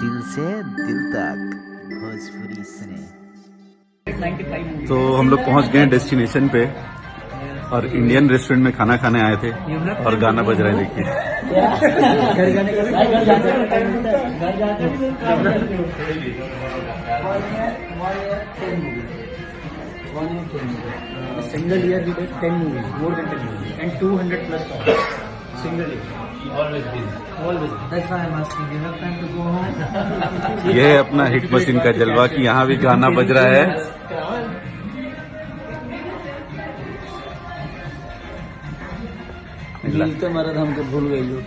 दिल से दिल तक भोजपुरी सुने। तो हम लोग पहुंच गए डेस्टिनेशन पे और इंडियन रेस्टोरेंट में खाना खाने आए थे और गाना बज रहा है। देखिए single year we did 10 movies, more than 10 movies, and 200 plus songs. Single year. Always busy. That's why I'm asking. You have time to go home? ये है अपना हिट मशीन का जलवा कि यहाँ भी गाना बज रहा है। मिलते मरद हमको भूल गई लोग।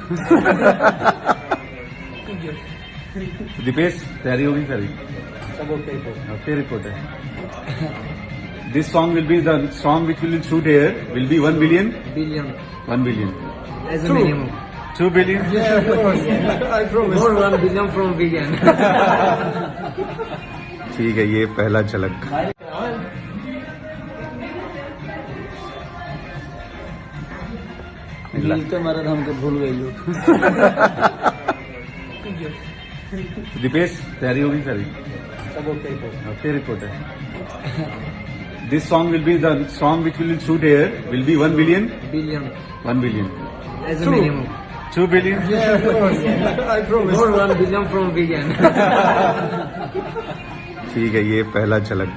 दीपेश तैयारी होगी सारी? सब ओके रिपोर्ट है। This song will be the song which will shoot here will be 1 billion. Billion. 1 billion. As a minimum. 2 billion. Yeah, of course. I promise. More 1 billion from billion. ठीक है, ये पहला झलक। मिलते मरद हमको भूल गई लोग। दीपेश तैयारी होगी सारी? सब ओके रिपोर्ट है। This song will be the song which will shoot here will be 1 billion. Billion. 1 billion. As a minimum. 2 billion. Yeah, of course. I promise. More 1 billion from billion. ठीक है, ये पहला झलक।